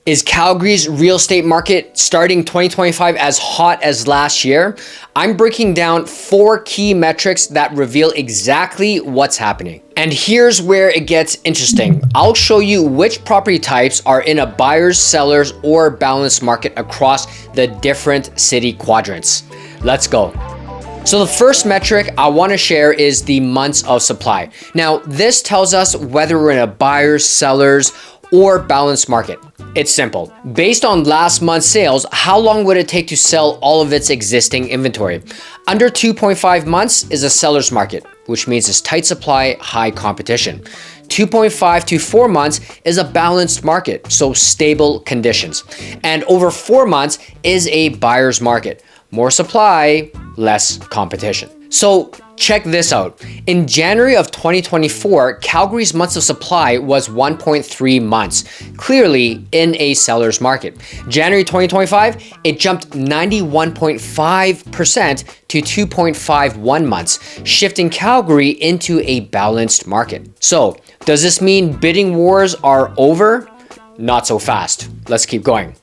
Is Calgary's real estate market starting 2025 as hot as last year? I'm breaking down 4 key metrics that reveal exactly what's happening. And here's where it gets interesting. I'll show you which property types are in a buyer's, seller's, or balanced market across the different city quadrants. Let's go. So the first metric I want to share is the months of supply. Now, this tells us whether we're in a buyer's, seller's, or balanced market. It's simple. Based on last month's sales, how long would it take to sell all of its existing inventory? Under 2.5 months is a seller's market, which means it's tight supply, high competition. 2.5 to 4 months is a balanced market, so stable conditions. And over 4 months is a buyer's market. More supply, less competition. So check this out. In January of 2024, Calgary's months of supply was 1.3 months, clearly in a seller's market. January 2025, it jumped 91.5% to 2.51 months, shifting Calgary into a balanced market. So does this mean bidding wars are over? Not so fast. Let's keep going.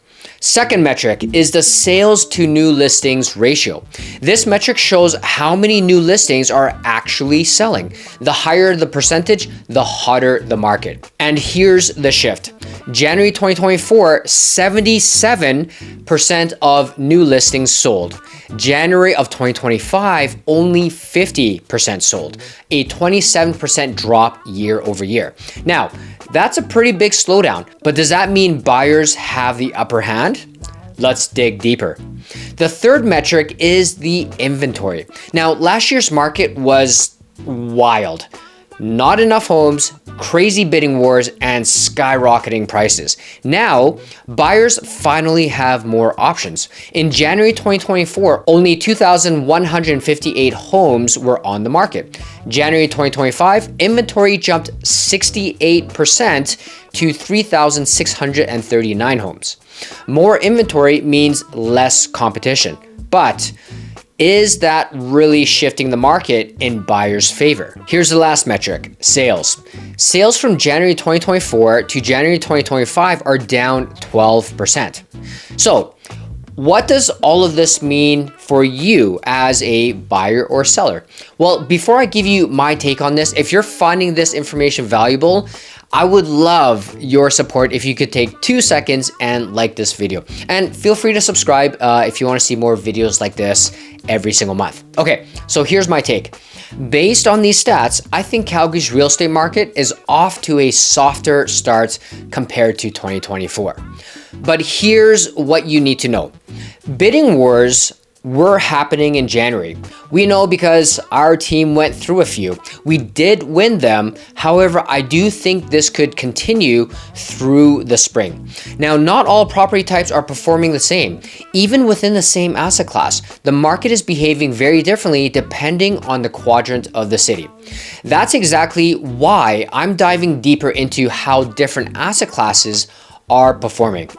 Second metric is the sales to new listings ratio. This metric shows how many new listings are actually selling. The higher the percentage, the hotter the market. And here's the shift. January 2024, 77% of new listings sold. January of 2025, only 50% sold, a 27% drop year over year. Now, that's a pretty big slowdown, but does that mean buyers have the upper hand? Let's dig deeper. The third metric is the inventory. Now, last year's market was wild. Not enough homes, crazy bidding wars, and skyrocketing prices. Now, buyers finally have more options. In January 2024, only 2,158 homes were on the market. January 2025, inventory jumped 68% to 3,639 homes. More inventory means less competition, but is that really shifting the market in buyers' favor? Here's the last metric, sales. Sales from January 2024 to January 2025 are down 12%. So, what does all of this mean for you as a buyer or seller? Well, before I give you my take on this, if you're finding this information valuable, I would love your support if you could take 2 seconds and like this video. And feel free to subscribe if you want to see more videos like this every single month. Okay, so here's my take. Based on these stats, I think Calgary's real estate market is off to a softer start compared to 2024. But here's what you need to know. Bidding wars were happening in January. We know because our team went through a few. We did win them. However, I do think this could continue through the spring. Now, not all property types are performing the same. Even within the same asset class, the market is behaving very differently depending on the quadrant of the city. That's exactly why I'm diving deeper into how different asset classes are performing.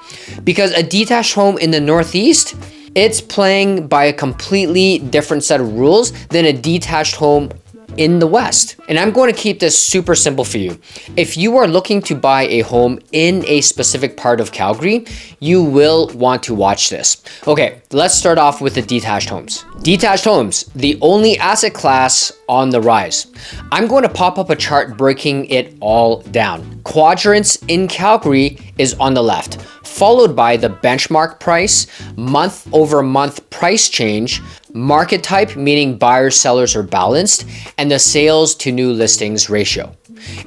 Because a detached home in the Northeast, it's playing by a completely different set of rules than a detached home in the West. And I'm going to keep this super simple for you. If you are looking to buy a home in a specific part of Calgary, you will want to watch this. Okay, let's start off with the detached homes. Detached homes, the only asset class on the rise. I'm going to pop up a chart breaking it all down. Quadrants in Calgary is on the left, followed by the benchmark price, month over month price change, market type, meaning buyers, sellers are balanced, and the sales to new listings ratio.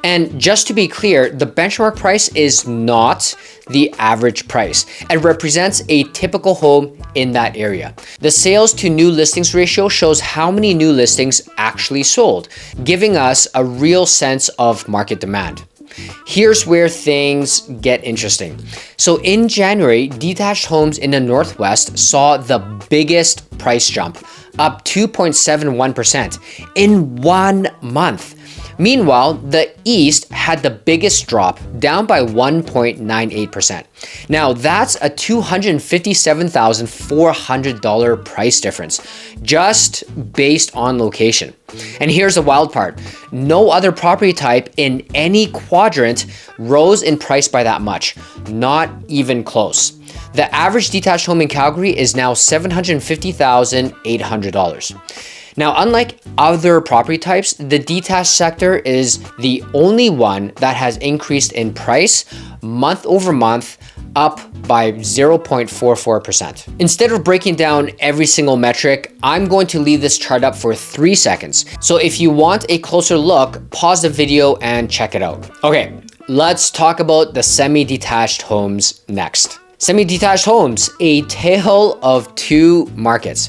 And just to be clear, the benchmark price is not the average price. It represents a typical home in that area. The sales to new listings ratio shows how many new listings actually sold, giving us a real sense of market demand. Here's where things get interesting. So in January, detached homes in the Northwest saw the biggest price jump, up 2.71% in 1 month. Meanwhile, the East had the biggest drop, down by 1.98%. Now, that's a $257,400 price difference, just based on location. And here's the wild part. No other property type in any quadrant rose in price by that much, not even close. The average detached home in Calgary is now $750,800. Now, unlike other property types, the detached sector is the only one that has increased in price month over month, up by 0.44%. Instead of breaking down every single metric, I'm going to leave this chart up for 3 seconds. So if you want a closer look, pause the video and check it out. Okay, let's talk about the semi-detached homes next. Semi-detached homes, a tale of two markets.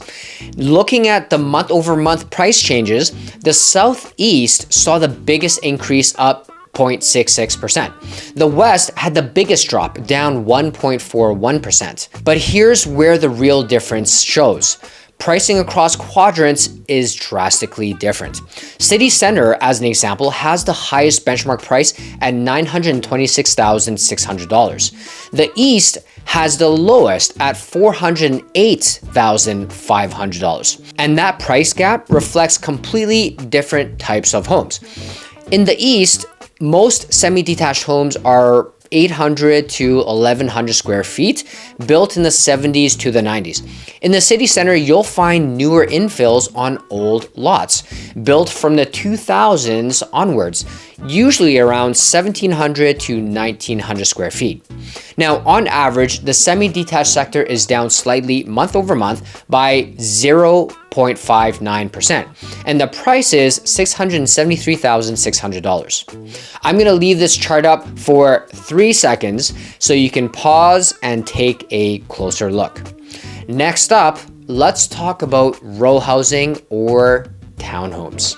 Looking at the month-over-month price changes, the Southeast saw the biggest increase, up 0.66%. The West had the biggest drop, down 1.41%. But here's where the real difference shows. Pricing across quadrants is drastically different. City Center, as an example, has the highest benchmark price at $926,600. The East has the lowest at $408,500. And that price gap reflects completely different types of homes. In the East, most semi-detached homes are 800 to 1100 square feet, built in the 70s to the 90s. In the city center, you'll find newer infills on old lots, built from the 2000s onwards, usually around 1700 to 1900 square feet. Now, on average, the semi-detached sector is down slightly month over month by 0.59%, and the price is $673,600. I'm going to leave this chart up for 3 seconds so you can pause and take a closer look. Next up, let's talk about row housing or townhomes.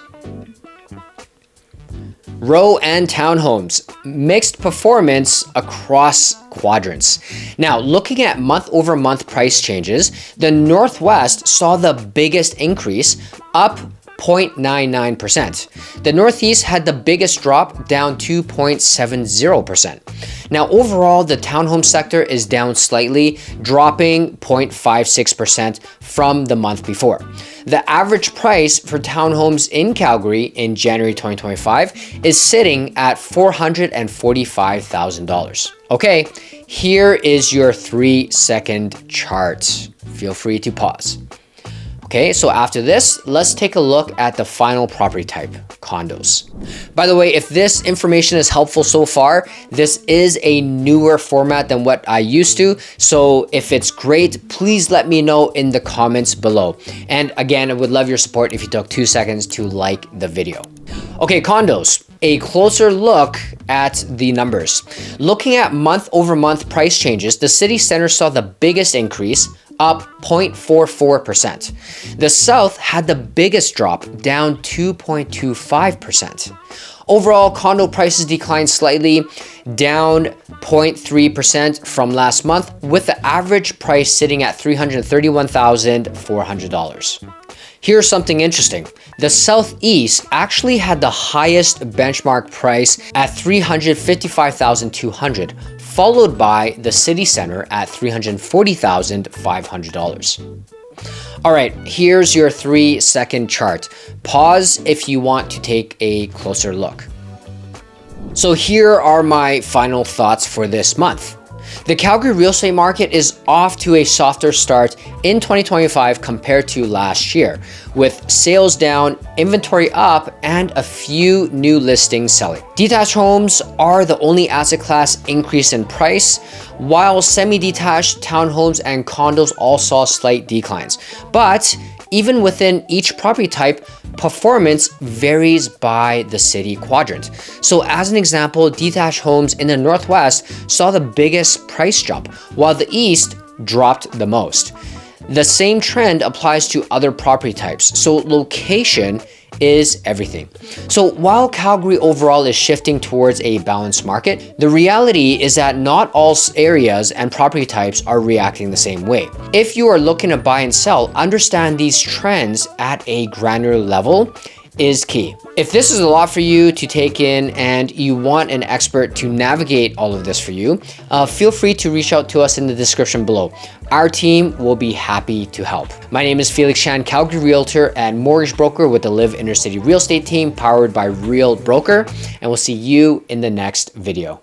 Row and townhomes, mixed performance across quadrants. Now, looking at month over month price changes, the Northwest saw the biggest increase, up 0.99%. The Northeast had the biggest drop, down 2.70%. Now, overall, the townhome sector is down slightly, dropping 0.56% from the month before. The average price for townhomes in Calgary in January 2025 is sitting at $445,000. Okay, here is your 3-second chart. Feel free to pause. Okay, so after this, let's take a look at the final property type, condos. By the way, if this information is helpful so far, this is a newer format than what I used to. So if it's great, please let me know in the comments below. And again, I would love your support if you took 2 seconds to like the video. Okay, condos. A closer look at the numbers. Looking at month over month price changes, the city center saw the biggest increase, up 0.44%. The South had the biggest drop, down 2.25%. Overall, condo prices declined slightly, down 0.3% from last month, with the average price sitting at $331,400. Here's something interesting. The Southeast actually had the highest benchmark price at $355,200, followed by the city center at $340,500. All right, here's your 3-second chart. Pause if you want to take a closer look. So here are my final thoughts for this month. The Calgary real estate market is off to a softer start in 2025 compared to last year, with sales down, inventory up, and a few new listings selling. Detached homes are the only asset class increase in price, while semi-detached townhomes and condos all saw slight declines. But even within each property type, performance varies by the city quadrant. So as an example, detached homes in the Northwest saw the biggest price jump, while the East dropped the most. The same trend applies to other property types, so location is everything. So while Calgary overall is shifting towards a balanced market, the reality is that not all areas and property types are reacting the same way. If you are looking to buy and sell, understand these trends at a granular level is key. If this is a lot for you to take in and you want an expert to navigate all of this for you, feel free to reach out to us in the description below. Our team will be happy to help. My name is Felix Chan, Calgary Realtor and Mortgage Broker with the LiveInnerCity Real Estate team powered by Real Broker, and we'll see you in the next video.